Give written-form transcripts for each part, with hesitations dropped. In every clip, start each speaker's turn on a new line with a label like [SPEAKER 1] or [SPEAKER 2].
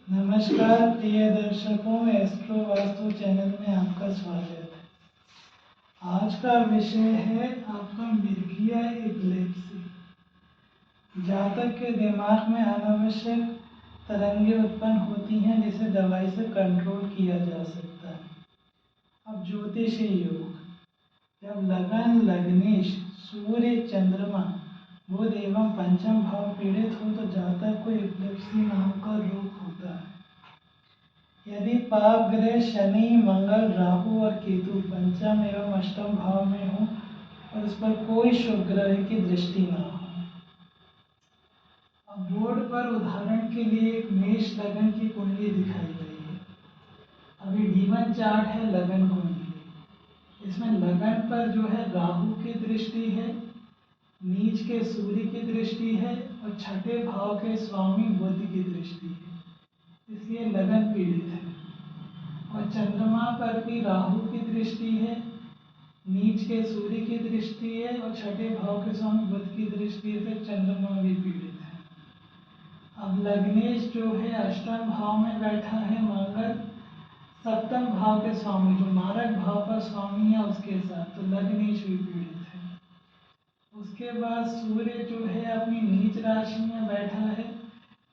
[SPEAKER 1] नमस्कार प्रिय दर्शकों, एस्ट्रो वास्तु चैनल में आपका स्वागत है। आज का विषय है आपका मिर्गीय एपिलेप्सी। जातक के दिमाग में अनावश्यक तरंगें उत्पन्न होती हैं जिसे दवाई से कंट्रोल किया जा सकता है। अब ज्योतिषीय योग, जब लगन, लग्नेश, सूर्य, चंद्रमा, बुध एवं पंचम भाव पीड़ित हो तो जातक को एपिलेप्सी नाम का रोग होता है। यदि पाप ग्रह शनि, मंगल, राहु और केतु पंचम एवं अष्टम भाव में हो और उस पर कोई शुभ ग्रह की दृष्टि न हो। अब बोर्ड पर उदाहरण के लिए एक मेष लगन की कुंडली दिखाई गई है। अभी D1 चार्ट है लगन कुंडली। इसमें लगन पर जो है राहु की दृष्टि है, नीच के सूर्य की दृष्टि है और छठे भाव के स्वामी बुध की दृष्टि है, इसलिए लगन पीड़ित है। और चंद्रमा पर भी राहु की दृष्टि है, नीच के सूर्य की दृष्टि है और छठे भाव के स्वामी बुध की दृष्टि है, तो चंद्रमा भी पीड़ित है। अब लग्नेश जो है अष्टम भाव में बैठा है मंगल, सप्तम भाव के स्वामी जो मारक भाव का स्वामी है उसके साथ, तो लग्नेश भी पीड़ित है। उसके बाद सूर्य जो है अपनी नीच राशि में बैठा है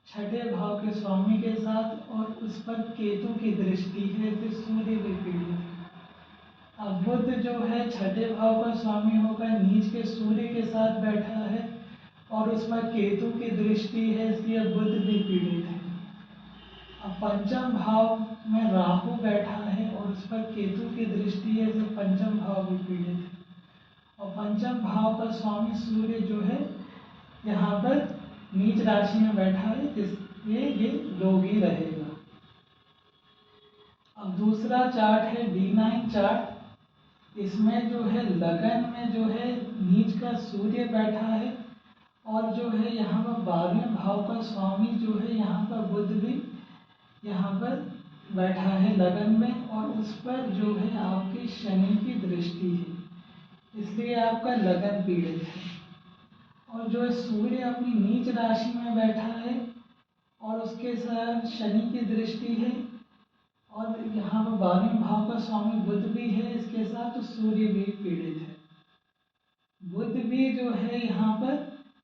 [SPEAKER 1] छठे भाव के स्वामी के साथ और उस पर केतु की दृष्टि है, इसलिए सूर्य भी पीड़ित है। अब बुध जो है छठे भाव का स्वामी होकर नीच के सूर्य के साथ बैठा है और उस पर केतु की दृष्टि है, इसलिए बुध भी पीड़ित है। अब पंचम भाव में राहु बैठा है और उस पर केतु की दृष्टि है, इसलिए पंचम भाव भी पीड़ित है। और पंचम भाव का स्वामी सूर्य जो है यहाँ पर नीच राशि में बैठा है, इसलिए ये रोगी रहेगा। अब दूसरा चार्ट है D9 चार्ट। इसमें जो है लगन में जो है नीच का सूर्य बैठा है और जो है यहाँ पर 12वें भाव का स्वामी जो है यहाँ पर बुध भी यहाँ पर बैठा है लगन में और उस पर जो है आपकी शनि की दृष्टि है, इसलिए आपका लगन पीड़ित है। और जो सूर्य अपनी नीच राशि में बैठा है और उसके साथ शनि की दृष्टि है और यहाँ पर 12वें भाव का स्वामी बुध भी है इसके साथ, तो सूर्य भी पीड़ित है। बुध भी जो है यहाँ पर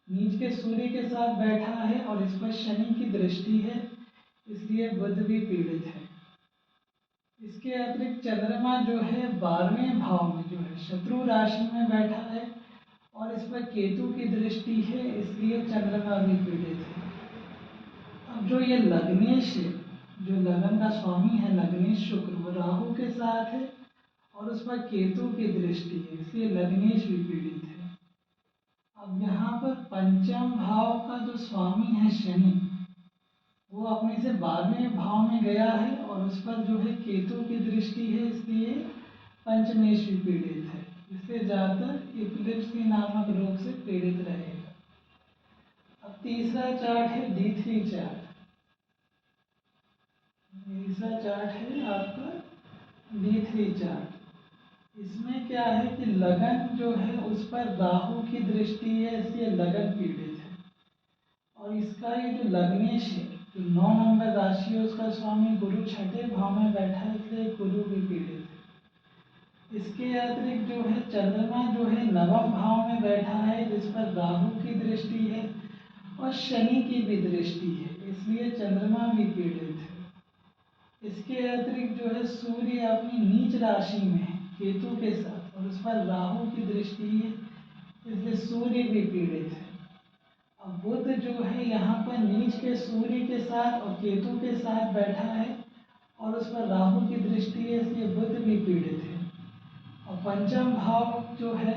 [SPEAKER 1] नीच के सूर्य के साथ बैठा है और इस पर शनि की दृष्टि है, इसलिए बुध भी पीड़ित है। इसके अतिरिक्त चंद्रमा जो है 12वें भाव में जो है शत्रु राशि में बैठा है और इस पर केतु की दृष्टि है, इसलिए चंद्रमा भी पीड़ित है। अब जो ये लग्नेश है, जो लगन का स्वामी है लग्नेश शुक्र, वो राहु के साथ है और उस पर केतु की दृष्टि है, इसलिए लग्नेश भी पीड़ित है। अब यहाँ पर पंचम भाव का जो स्वामी है शनि, वो अपने से 12वें भाव में गया है और उस पर जो है केतु की दृष्टि है, इसलिए पंचमेश भी पीड़ित है। इससे जातक एपिलेप्सी नामक रोग से पीड़ित रहेगा। अब तीसरा चार्ट है D3 चार्ट। तीसरा चार्ट है आपका D3 चार्ट। इसमें क्या है कि लगन जो है उस पर राहु की दृष्टि है, इसलिए लगन पीड़ित है। और इसका ये जो लग्नेश है, जो 9 नंबर राशि है, उसका स्वामी गुरु छठे भाव में बैठा है, इसलिए गुरु भी पीड़ित है। इसके अतिरिक्त जो है चंद्रमा जो है 9वें भाव में बैठा है जिस पर राहु की दृष्टि है और शनि की भी दृष्टि है, इसलिए चंद्रमा भी पीड़ित है। इसके अतिरिक्त जो है सूर्य अपनी नीच राशि में है केतु के साथ और उस पर राहु की दृष्टि है, इसलिए सूर्य भी पीड़ित है। अब बुध जो है यहाँ पर नीच के सूर्य के साथ और केतु के साथ बैठा है और उस पर राहु की दृष्टि है, इसलिए बुध भी पीड़ित है। और पंचम भाव जो है,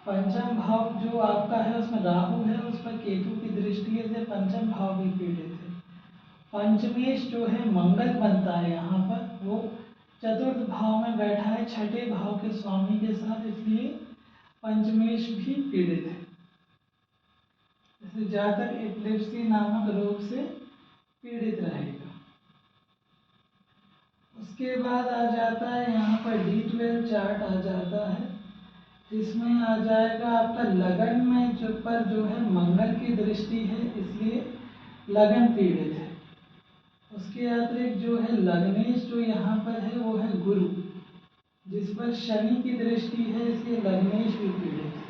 [SPEAKER 1] पंचम भाव जो आपका है उसमें राहु है, उस पर केतु की दृष्टि है, इसलिए पंचम भाव भी पीड़ित है। पंचमेश जो है मंगल बनता है यहाँ पर, वो चतुर्थ भाव में बैठा है छठे भाव के स्वामी के साथ, इसलिए पंचमेश भी पीड़ित है। इसलिए जातक एपिलेप्सी नामक रोग से पीड़ित रहेगा। उसके बाद आ जाता है यहाँ पर D12 चार्ट आ जाता है, जिसमें आ जाएगा आपका लगन में जो पर जो है मंगल की दृष्टि है, इसलिए लगन पीड़ित है। उसके अतिरिक्त जो है लग्नेश जो यहाँ पर है वो है गुरु, जिस पर शनि की दृष्टि है, इसलिए लग्नेश भी पीड़ित है।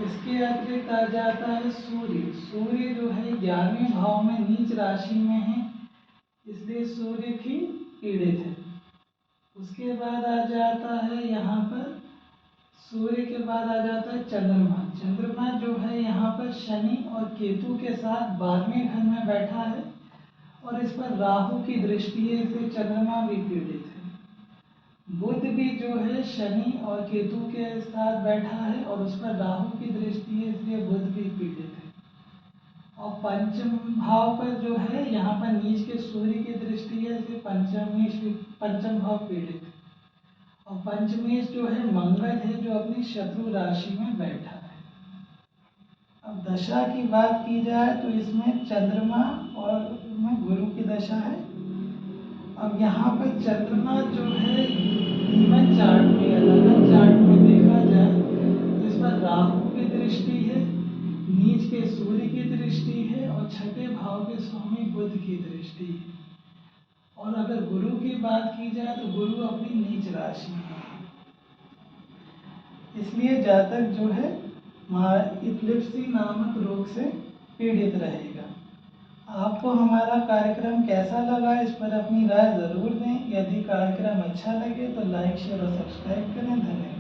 [SPEAKER 1] इसके अतिरिक्त आ जाता है सूर्य। सूर्य जो है 11वें भाव में नीच राशि में है, इसलिए सूर्य भी पीड़ित है। उसके बाद आ जाता है यहाँ पर सूर्य के बाद आ जाता है चंद्रमा। चंद्रमा जो है यहाँ पर शनि और केतु के साथ 12वें घर में बैठा है और इस पर राहु की दृष्टि है, इसलिए चंद्रमा भी पीड़ित है। बुध भी जो है शनि और केतु के साथ बैठा है और उस पर राहु की दृष्टि है, इसलिए बुध भी पीड़ित है। और पंचम भाव पर जो है यहाँ पर नीच के सूर्य की दृष्टि है, इसलिए पंचम भाव पीड़ित है। और पंचमेश जो है मंगल है, जो अपनी शत्रु राशि में बैठा है। अब दशा की बात की जाए तो इसमें चंद्रमा और में गुरु की दशा है। अब यहाँ पर चंद्रमा जो है ईवन चार्ट में या लगन चार्ट में देखा जाए तो इस पर राहु की दृष्टि है, नीच के सूर्य की दृष्टि है और छठे भाव के स्वामी बुध की दृष्टि है। और अगर गुरु की बात की जाए तो गुरु अपनी नीच राशि में है, इसलिए जातक जो है इपिलेप्सी नामक रोग से पीड़ित रहेगा। आपको हमारा कार्यक्रम कैसा लगा, इस पर अपनी राय जरूर दें। यदि कार्यक्रम अच्छा लगे तो लाइक, शेयर और सब्सक्राइब करें। धन्यवाद।